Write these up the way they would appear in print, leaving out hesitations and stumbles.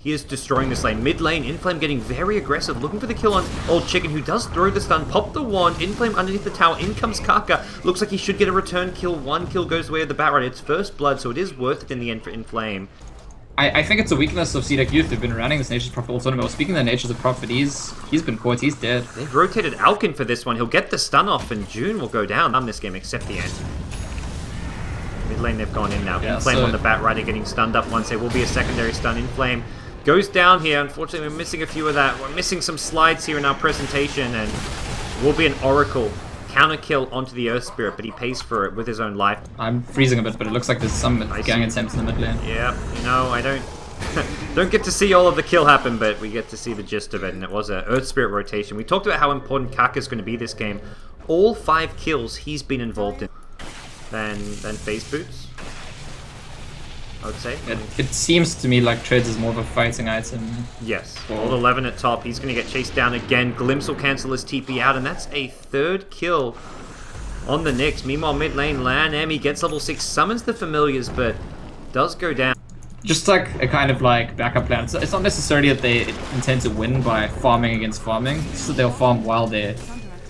He is destroying this lane. Mid lane, Inflame getting very aggressive, looking for the kill on Old Chicken, who does throw the stun, pop the wand, Inflame underneath the tower, in comes Kaka. Looks like he should get a return kill. One kill goes away with the Batrider. It's first blood, so it is worth it in the end for Inflame. I think it's a weakness of CDEC.Youth. They've been running this Nature's Prophet all tournament. Well, speaking of the Nature's Prophet, he's been caught, he's dead. They've rotated Alkin for this one. He'll get the stun off, and June will go down on this game, except the end. Mid lane, they've gone in now. Yeah, Inflame so on the Batrider getting stunned up once. There will be a secondary stun. Inflame goes down here. Unfortunately, we're missing a few of that. We're missing some slides here in our presentation, and will be an Oracle counter kill onto the Earth Spirit, but he pays for it with his own life. I'm freezing a bit, but it looks like there's some gang attempts in the mid lane. Yeah, you know, I don't get to see all of the kill happen, but we get to see the gist of it, and it was an Earth Spirit rotation. We talked about how important Kaka is going to be this game. All 5 kills he's been involved in. Than Phase Boots, I would say. It seems to me like Trades is more of a fighting item. Yes. Old 11 at top. He's going to get chased down again. Glimpse will cancel his TP out, and that's a 3rd kill on the Nyx. Meanwhile, mid lane, Lan Emmy gets level 6, summons the Familiars, but does go down. Just like a kind of like backup plan. It's not necessarily that they intend to win by farming against farming. It's just that they'll farm while they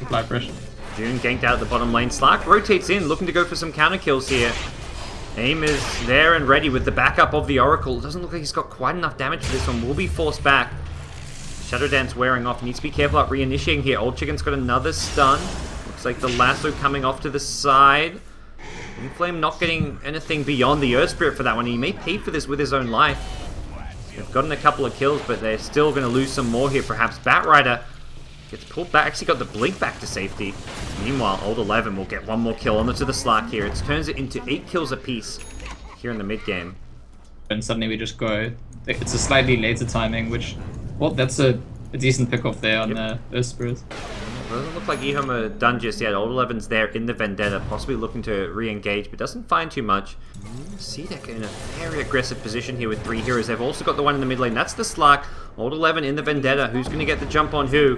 apply pressure. June ganked out at the bottom lane. Slark rotates in, looking to go for some counter kills here. Aim is there and ready with the backup of the Oracle. Doesn't look like he's got quite enough damage for this one. Will be forced back. Shadow Dance wearing off. Needs to be careful about reinitiating here. Old Chicken's got another stun. Looks like the lasso coming off to the side. Inflame not getting anything beyond the Earth Spirit for that one. He may pay for this with his own life. They've gotten a couple of kills, but they're still going to lose some more here. Perhaps Batrider gets pulled back. Actually got the blink back to safety. Meanwhile, Old 11 will get one more kill onto the Slark here. It turns it into 8 kills apiece here in the mid game. And suddenly we just go. It's a slightly later timing, which, well, that's a decent pickoff there on the Earth Spirit. Doesn't look like EHOME are done just yet. Old 11's there in the Vendetta, possibly looking to re-engage, but doesn't find too much. CDEC in a very aggressive position here with 3 heroes. They've also got the one in the mid lane. That's the Slark. Old 11 in the Vendetta. Who's going to get the jump on who?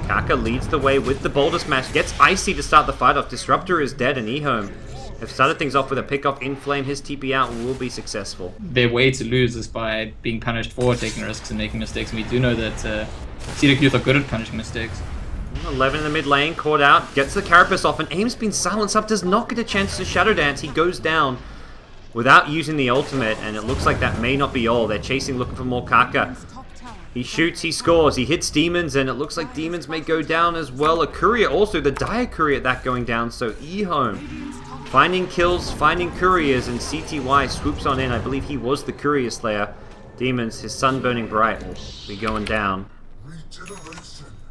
Kaka leads the way with the Boulder Smash. Gets Icy to start the fight off. Disruptor is dead, and EHOME have started things off with a pickoff. Inflame, his TP out will be successful. Their way to lose is by being punished for taking risks and making mistakes, and we do know that CDEC.Youth are good at punishing mistakes. 11 in the mid lane, caught out, gets the Carapace off, and Aim's been silenced up, does not get a chance to Shadow Dance. He goes down without using the ultimate, and it looks like that may not be all. They're chasing, looking for more Kaka. He shoots, he scores, he hits Demons, and it looks like Demons may go down as well. A Courier also, the Dire Courier, that going down, so EHOME finding kills, finding Couriers, and CTY swoops on in. I believe he was the Courier Slayer. Demons, his sun burning bright, will be going down.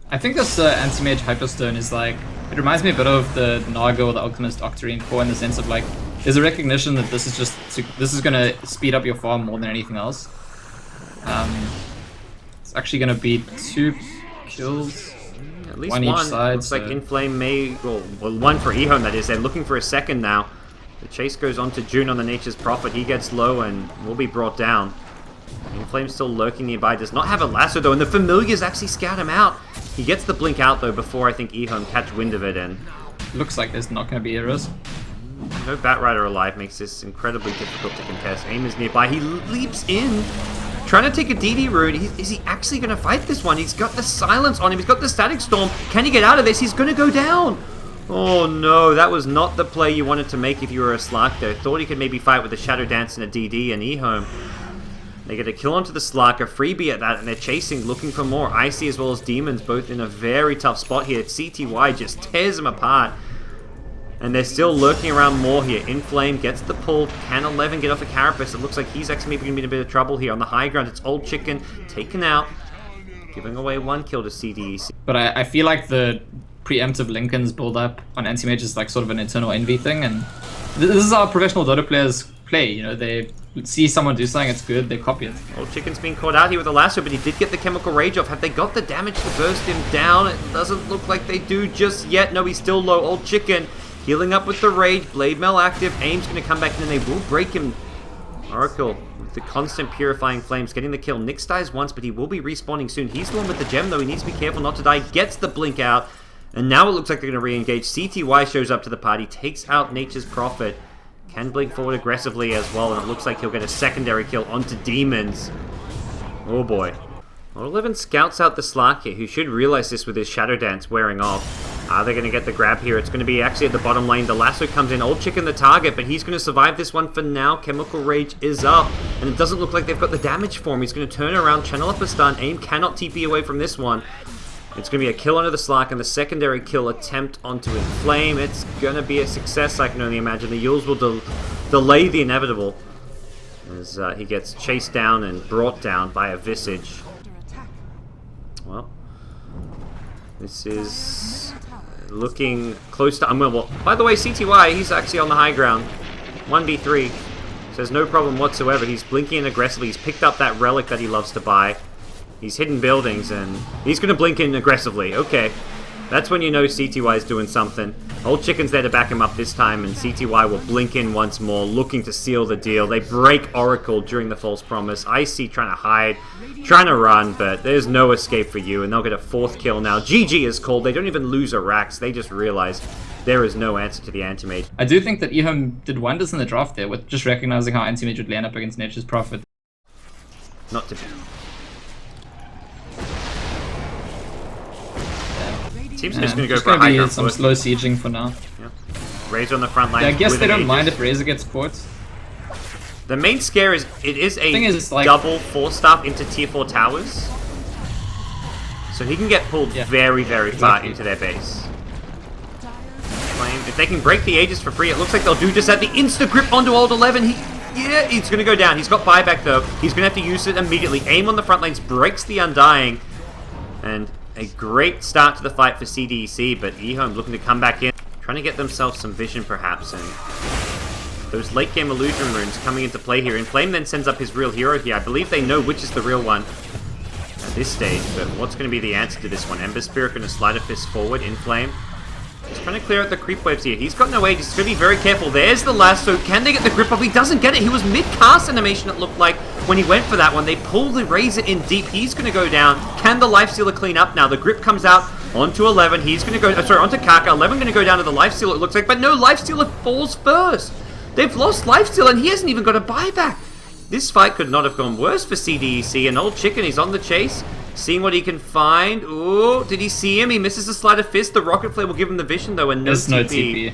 I think this anti-mage Hyperstone is like, it reminds me a bit of the Naga or the Alchemist Octarine core in the sense of like, there's a recognition that this is going to speed up your farm more than anything else. It's actually going to be 2 kills, at least one each side. Looks like Inflame may, well, one for EHOME that is. They're looking for a second now. The chase goes on to June on the Nature's Prophet. He gets low and will be brought down. Inflame's still lurking nearby, does not have a lasso though, and the Familiars actually scout him out. He gets the blink out though before I think EHOME catch wind of it, and looks like there's not going to be a risk. No Batrider alive makes this incredibly difficult to contest. Aim is nearby, he leaps in, trying to take a DD route. Is he actually going to fight this one? He's got the silence on him, he's got the Static Storm. Can he get out of this? He's going to go down. Oh no, that was not the play you wanted to make if you were a Slark there. Thought he could maybe fight with a Shadow Dance and a DD, and EHOME, they get a kill onto the Slark, a freebie at that, and they're chasing, looking for more. Icy as well as Demons, both in a very tough spot here. CTY just tears them apart. And they're still lurking around more here. Inflame gets the pull. Can 11 get off a Carapace? It looks like he's actually maybe going to be in a bit of trouble here. On the high ground, it's Old Chicken taken out, giving away 1 kill to CDEC. But I feel like the preemptive Lincoln's build up on anti-mage is like sort of an internal envy thing, and this is how professional Dota players play. You know, they see someone do something, it's good, they copy it. Old Chicken's being caught out here with a lasso, but he did get the Chemical Rage off. Have they got the damage to burst him down? It doesn't look like they do just yet. No, he's still low. Old Chicken healing up with the Rage. Blade Mail active. Aim's going to come back in and they will break him. Oracle with the constant purifying flames getting the kill. Nyx dies once, but he will be respawning soon. He's the one with the gem though. He needs to be careful not to die. Gets the blink out. And now it looks like they're going to re-engage. CTY shows up to the party. Takes out Nature's Prophet. Can blink forward aggressively as well, and it looks like he'll get a secondary kill onto Demons. Oh boy. Old 11 scouts out the Slark here, who should realize this with his Shadow Dance wearing off. Are they going to get the grab here? It's going to be actually at the bottom lane. The lasso comes in. Old Chicken the target, but he's going to survive this one for now. Chemical Rage is up, and it doesn't look like they've got the damage for him. He's going to turn around, channel up a stun. AIM cannot TP away from this one. It's going to be a kill onto the Slark, and the secondary kill attempt onto Inflame. It's going to be a success, I can only imagine. The Yules will delay the inevitable as he gets chased down and brought down by a Visage. Well, this is looking close to unwinnable. By the way, CTY, he's actually on the high ground. 1v3. Says no problem whatsoever. He's blinking aggressively. He's picked up that relic that he loves to buy. He's hidden buildings, and he's going to blink in aggressively. Okay. That's when you know CTY is doing something. Old Chicken's there to back him up this time, and CTY will blink in once more, looking to seal the deal. They break Oracle during the false promise. Icy trying to hide, trying to run, but there's no escape for you, and they'll get a 4th kill now. GG is called. They don't even lose a Rax. They just realize there is no answer to the Anti-Mage. I do think that EHOME did wonders in the draft there, with just recognizing how Anti-Mage would land up against Nature's Prophet. Not to be. Seems they're just going to go for a high ground some slow sieging for now. Yeah. Razor on the front line. Yeah, I guess they don't mind if Razor gets caught. The main scare is it is a like, double 4-staff into tier 4 towers. So he can get pulled very, very far into their base. If they can break the Aegis for free, it looks like they'll do just that. The insta-grip onto Old 11. He's going to go down. He's got buyback though. He's going to have to use it immediately. AIM on the front lanes breaks the Undying. And a great start to the fight for CDEC, but EHOME looking to come back in, trying to get themselves some vision perhaps, and those late game illusion runes coming into play here. Inflame then sends up his real hero here. I believe they know which is the real one at this stage, but what's going to be the answer to this one? Ember Spirit going to slide a fist forward. Inflame he's trying to clear out the creep waves here. He's got no Aegis. He's going to be very careful. There's the lasso. Can they get the grip up? He doesn't get it. He was mid-cast animation, it looked like, when he went for that one. They pull the Razor in deep. He's going to go down. Can the Lifestealer clean up now? The grip comes out onto 11. He's going to go, onto Kaka. 11 going to go down to the Lifestealer, it looks like, but no, Lifestealer falls first. They've lost Lifestealer, and he hasn't even got a buyback. This fight could not have gone worse for CDEC. An Old Chicken, he's on the chase. Seeing what he can find. Ooh, did he see him? He misses the sleight of fist. The Rocket Flare will give him the vision, though, and no TP. No TP.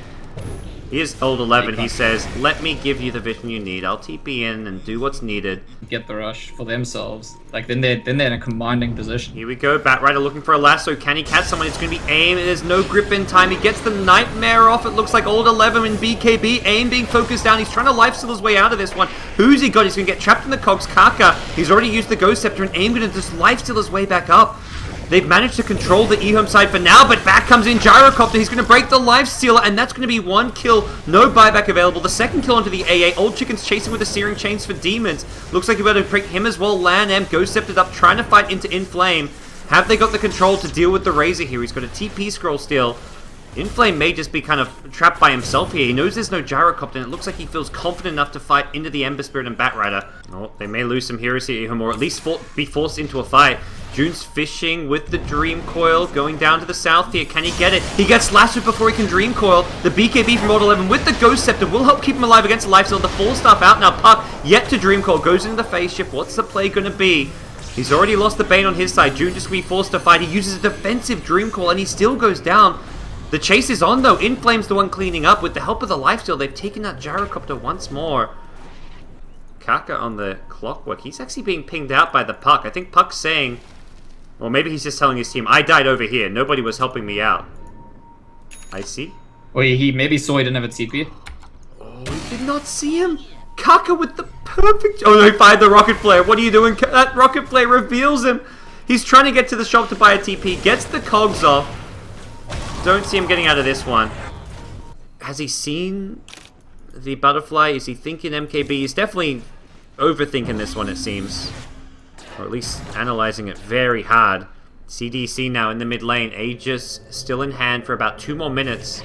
Here's Old 11. He says, let me give you the vision you need. I'll TP in and do what's needed. Get the rush for themselves. Like, then they're in a commanding position. Here we go. Batrider looking for a lasso. Can he catch someone? It's going to be AIM. There's no grip in time. He gets the Nightmare off. It looks like Old 11 and BKB. AIM being focused down. He's trying to lifesteal his way out of this one. Who's he got? He's going to get trapped in the cogs. Kaka. He's already used the Ghost Scepter, and AIM going to just lifesteal his way back up. They've managed to control the EHOME side for now, but back comes in Gyrocopter. He's going to break the Lifestealer, and that's going to be 1 kill. No buyback available. The second kill onto the AA. Old Chicken's chasing with the Searing Chains for Demons. Looks like you're about to break him as well. Lan M, Ghost Sceptered up, trying to fight into Inflame. Have they got the control to deal with the Razor here? He's got a TP scroll still. Inflame may just be kind of trapped by himself here. He knows there's no Gyrocopter, and it looks like he feels confident enough to fight into the Ember Spirit and Batrider. Oh, they may lose some heroes here, or at least be forced into a fight. June's fishing with the Dream Coil, going down to the south here. Can he get it? He gets lassoed before he can Dream Coil. The BKB from Old 11 with the Ghost Scepter will help keep him alive against the Lifesteal. The 4-staff out now. Puck yet to Dream Coil. Goes into the phase shift. What's the play going to be? He's already lost the Bane on his side. June just going to be forced to fight. He uses a defensive Dream Coil, and he still goes down. The chase is on, though. Inflame's the one cleaning up. With the help of the Lifesteal, they've taken out Gyrocopter once more. Kaka on the Clockwork. He's actually being pinged out by the Puck. I think Puck's saying... Or maybe he's just telling his team, I died over here. Nobody was helping me out. I see. Or he maybe saw he didn't have a TP. Oh, he did not see him. Kaka with the perfect... Oh, no, he fired the Rocket Flare. What are you doing? That Rocket Flare reveals him. He's trying to get to the shop to buy a TP. Gets the cogs off. Don't see him getting out of this one. Has he seen the butterfly? Is he thinking MKB? He's definitely overthinking this one, it seems. Or at least analyzing it very hard. CDC now in the mid lane. Aegis still in hand for about 2 more minutes.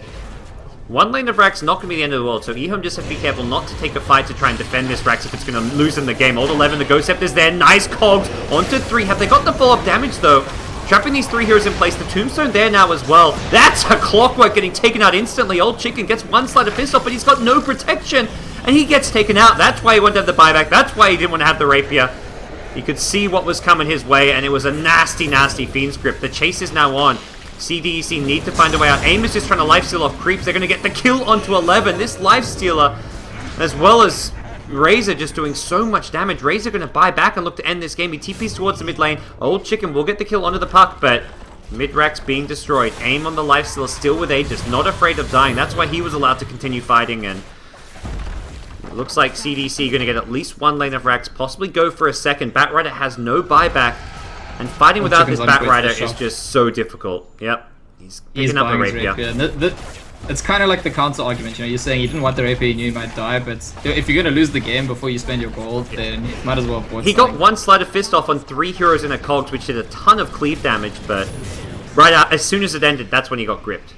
1 lane of Rax not going to be the end of the world, so EHOME just have to be careful not to take a fight to try and defend this Rax if it's going to lose in the game. Old 11, the Ghost Scepter's there. Nice cogs onto 3. Have they got the follow-up damage, though? Trapping these 3 heroes in place. The Tombstone there now as well. That's a Clockwork getting taken out instantly. Old Chicken gets 1 sleight of fist off, but he's got no protection. And he gets taken out. That's why he wanted to have the buyback. That's why he didn't want to have the Rapier. You could see what was coming his way, and it was a nasty, nasty Fiend's Grip. The chase is now on. CDEC need to find a way out. AIM is just trying to lifesteal off creeps. They're going to get the kill onto 11. This lifestealer, as well as Razor, just doing so much damage. Razor going to buy back and look to end this game. He TPs towards the mid lane. Old Chicken will get the kill onto the puck, but mid-rack's being destroyed. AIM on the lifestealer, still with Aegis, not afraid of dying. That's why he was allowed to continue fighting, and it looks like CDC going to get at least one lane of racks, possibly go for a second. Batrider has no buyback. And fighting without this Batrider is just so difficult. Yep. He's picking up the Rapier. It's kind of like the counter argument, you know, you're saying you didn't want the Rapier, you knew you might die, but if you're going to lose the game before you spend your gold, then you might as well avoid He got one Sleight of Fist off on 3 heroes in a Cogs, which did a ton of cleave damage, but right out, as soon as it ended, that's when he got gripped.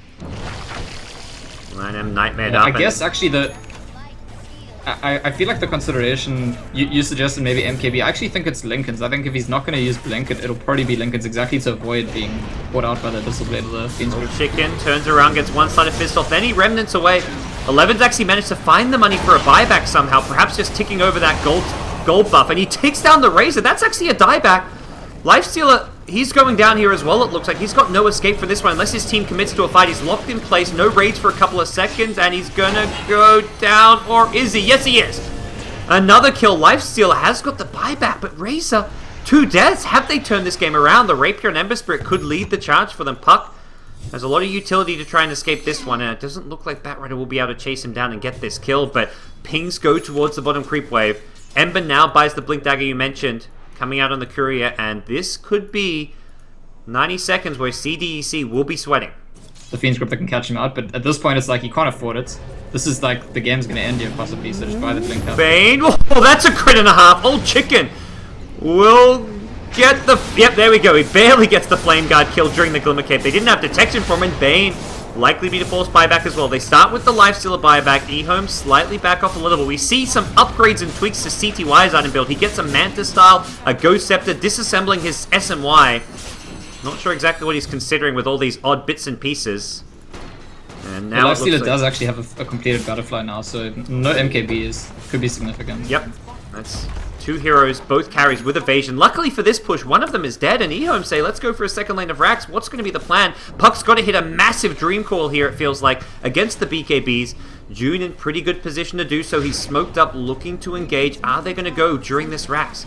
Lanham nightmared up. I guess actually I feel like the consideration you suggested maybe MKB. I actually think it's Lincoln's. I think if he's not going to use Blink, it'll probably be Lincoln's exactly to avoid being caught out by the Abyssal Blade of the Fiend's Grip. Chicken turns around, gets one Sleight of Fist off, then he remnants away. 11's actually managed to find the money for a buyback somehow, perhaps just ticking over that gold buff, and he takes down the Razor. That's actually a dieback. Lifestealer, he's going down here as well, it looks like. He's got no escape for this one unless his team commits to a fight. He's locked in place, no rage for a couple of seconds, and he's gonna go down, or is he? Yes, he is! Another kill. Lifestealer has got the buyback, but Razor, 2 deaths. Have they turned this game around? The Rapier and Ember Spirit could lead the charge for them. Puck has a lot of utility to try and escape this one, and it doesn't look like Batrider will be able to chase him down and get this kill, but pings go towards the bottom creep wave. Ember now buys the Blink Dagger you mentioned, coming out on the Courier, and this could be 90 seconds where CDEC will be sweating. The Fiend's Grip that can catch him out, but at this point it's like you can't afford it. This is like the game's gonna end here possibly, so just buy the Blink Dagger. Bane, oh, that's a crit and a half. Old Chicken will get the, yep, there we go. He barely gets the Flame Guard kill during the Glimmer Cape. They didn't have detection from him. Bane likely be the forced buyback as well. They start with the Lifestealer buyback. EHOME slightly back off a little, but we see some upgrades and tweaks to CTY's item build. He gets a Manta style, a Ghost Scepter, disassembling his SMY. Not sure exactly what he's considering with all these odd bits and pieces. And now the Lifestealer does actually have a completed Butterfly now, so no MKB could be significant. Yep, that's 2 heroes, both carries with evasion. Luckily for this push, one of them is dead, and EHOME say, let's go for a second lane of racks. What's going to be the plan? Puck's got to hit a massive Dream Coil here, it feels like, against the BKBs. June in pretty good position to do so. He's smoked up, looking to engage. Are they going to go during this racks?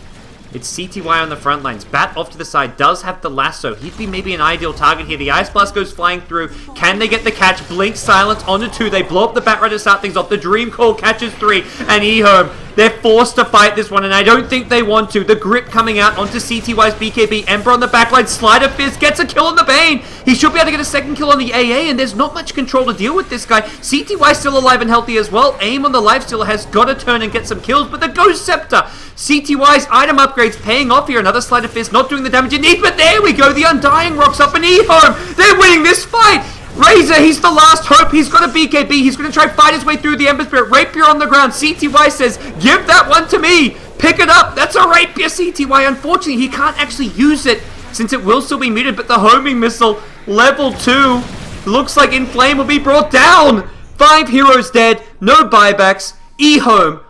It's CTY on the front lines. Bat off to the side, does have the lasso. He'd be maybe an ideal target here. The Ice Blast goes flying through. Can they get the catch? Blink silence onto 2. They blow up the Batrider to start things off. The Dream Call catches 3. And EHOME, they're forced to fight this one, and I don't think they want to. The grip coming out onto CTY's BKB. Ember on the backline. Sleight of Fist gets a kill on the Bane. He should be able to get a second kill on the AA, and there's not much control to deal with this guy. CTY still alive and healthy as well. AIM on the Lifestealer has got to turn and get some kills, but the Ghost Scepter, CTY's item upgrades paying off here. Another Sleight of Fist, not doing the damage it needs, but there we go. The Undying rocks up, and EHOME, they're winning this fight. Razor, he's the last hope. He's got a BKB. He's going to try to fight his way through the Ember Spirit. Rapier on the ground. CTY says, give that one to me. Pick it up. That's a Rapier, CTY. Unfortunately, he can't actually use it since it will still be muted, but the homing missile, level 2, looks like Inflame will be brought down. 5 heroes dead. No buybacks. EHOME,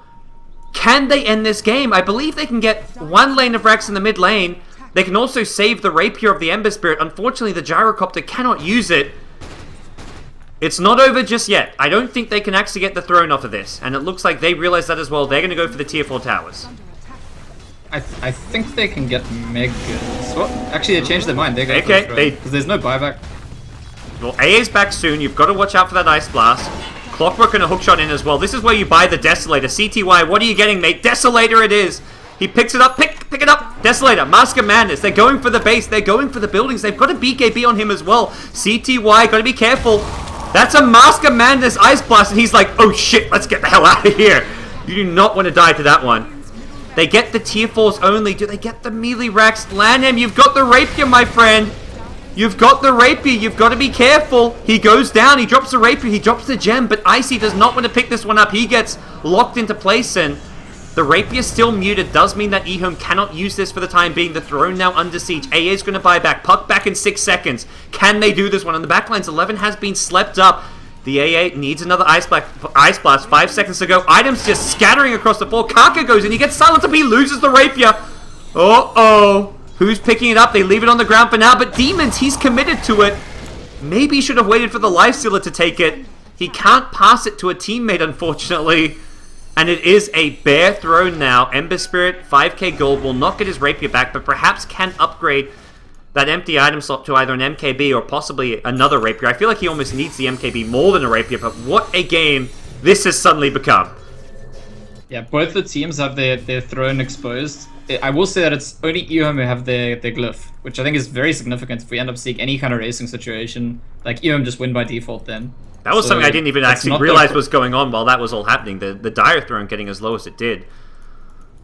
can they end this game? I believe they can get 1 lane of racks in the mid lane. They can also save the Rapier of the Ember Spirit. Unfortunately, the Gyrocopter cannot use it. It's not over just yet. I don't think they can actually get the throne off of this. And it looks like they realize that as well. They're going to go for the tier 4 towers. I think they can get Megas. Well, actually, they changed their mind. They're going because there's no buyback. Well, AA's back soon. You've got to watch out for that Ice Blast. Clockwork and a hookshot in as well. This is where you buy the Desolator. CTY, what are you getting, mate? Desolator it is. He picks it up. Pick it up. Desolator. Mask of Madness. They're going for the base. They're going for the buildings. They've got a BKB on him as well. CTY, got to be careful. That's a Mask of Madness Ice Blast, and he's like, oh shit, let's get the hell out of here. You do not want to die to that one. They get the tier 4s only. Do they get the melee racks? Lanham, you've got the Rapier, my friend. You've got the Rapier. You've got to be careful. He goes down. He drops the Rapier. He drops the gem, but Icy does not want to pick this one up. He gets locked into place, and the Rapier still muted. Does mean that EHOME cannot use this for the time being. The throne now under siege. AA is going to buy back. Puck back in 6 seconds. Can they do this one? On the backlines, 11 has been slept up. The AA needs another Ice Blast. 5 seconds to go. Items just scattering across the floor. Kaka goes and he gets silenced up. He loses the Rapier. Uh-oh. Who's picking it up? They leave it on the ground for now, but Demons, he's committed to it. Maybe he should have waited for the Lifestealer to take it. He can't pass it to a teammate, unfortunately. And it is a bare throne now. Ember Spirit, 5k gold, will not get his Rapier back, but perhaps can upgrade that empty item slot to either an MKB or possibly another Rapier. I feel like he almost needs the MKB more than a Rapier, but what a game this has suddenly become. Yeah, both the teams have their throne exposed. I will say that it's only EHOME who have their glyph, which I think is very significant if we end up seeing any kind of racing situation. Like, EHOME just win by default then. That was something I didn't even actually realize was going on while that was all happening. The Dire Throne getting as low as it did.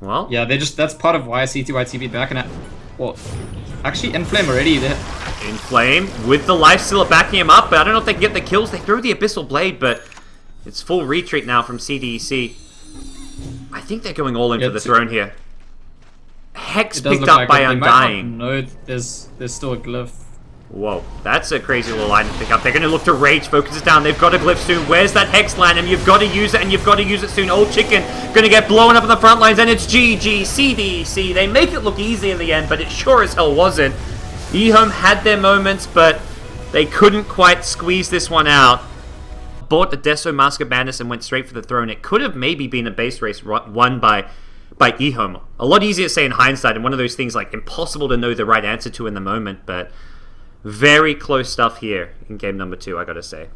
Well... yeah, that's part of why CTY TP'd back and... well, actually, Inflame already there. Inflame with the Lifestealer backing him up, but I don't know if they can get the kills. They throw the Abyssal Blade, but it's full retreat now from CDEC. I think they're going all in for the throne here. Hex picked up by Undying. No, there's still a glyph. Whoa, that's a crazy little line to pick up. They're going to look to Rage, focus it down. They've got a glyph soon. Where's that Hex land? And you've got to use it, and you've got to use it soon. Old Chicken going to get blown up in the front lines, and it's GG, CDC. They make it look easy in the end, but it sure as hell wasn't. EHOME had their moments, but they couldn't quite squeeze this one out. Bought the Deso Mask of Madness and went straight for the throne. It could have maybe been a base race won by EHOME. A lot easier to say in hindsight, and one of those things like impossible to know the right answer to in the moment, but very close stuff here in game number 2, I gotta say.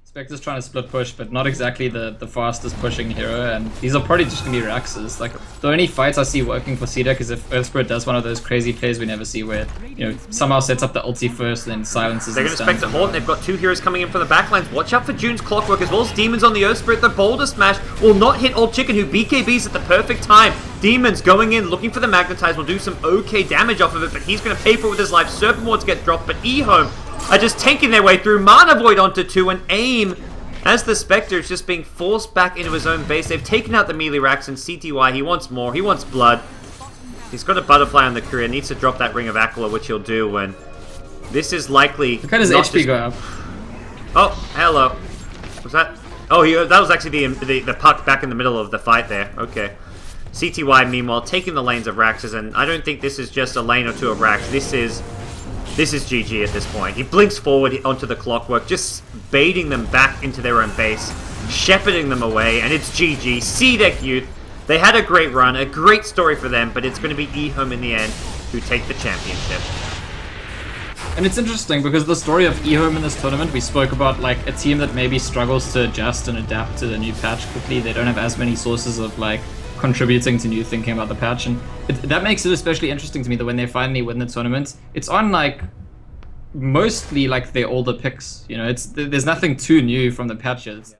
Spectre's trying to split push, but not exactly the fastest pushing hero, and these are probably just gonna be Raxes. Like, the only fights I see working for CDEC is if Earth Spirit does one of those crazy plays we never see where, you know, somehow sets up the ulti first, then silences. They're gonna Spectre Haunt, they've got 2 heroes coming in from the backlines. Watch out for June's Clockwork as well as Demons on the Earth Spirit. The Boulder Smash will not hit Old Chicken, who BKBs at the perfect time. Demons going in, looking for the Magnetize, will do some okay damage off of it, but he's gonna pay for it with his life. Serpent Wards get dropped, but EHOME are just tanking their way through. Mana Void onto 2, and aim as the Spectre is just being forced back into his own base. They've taken out the melee Rax, and CTY, he wants more, he wants blood. He's got a Butterfly on the career, needs to drop that Ring of Aquila, which he'll do, and this is likely... look at his HP go up. Oh, hello. Was that... oh, that was actually the puck back in the middle of the fight there. Okay. CTY, meanwhile, taking the lanes of Raxes, and I don't think this is just a lane or 2 of Rax. This is GG at this point. He blinks forward onto the Clockwork, just baiting them back into their own base, shepherding them away, and it's GG. CDEC.Youth, they had a great run, a great story for them, but it's going to be EHOME in the end who take the championship. And it's interesting because the story of EHOME in this tournament, we spoke about like a team that maybe struggles to adjust and adapt to the new patch quickly. They don't have as many sources of like contributing to new thinking about the patch, and that makes it especially interesting to me that when they finally win the tournament, it's on like mostly like their older picks. You know, there's nothing too new from the patches.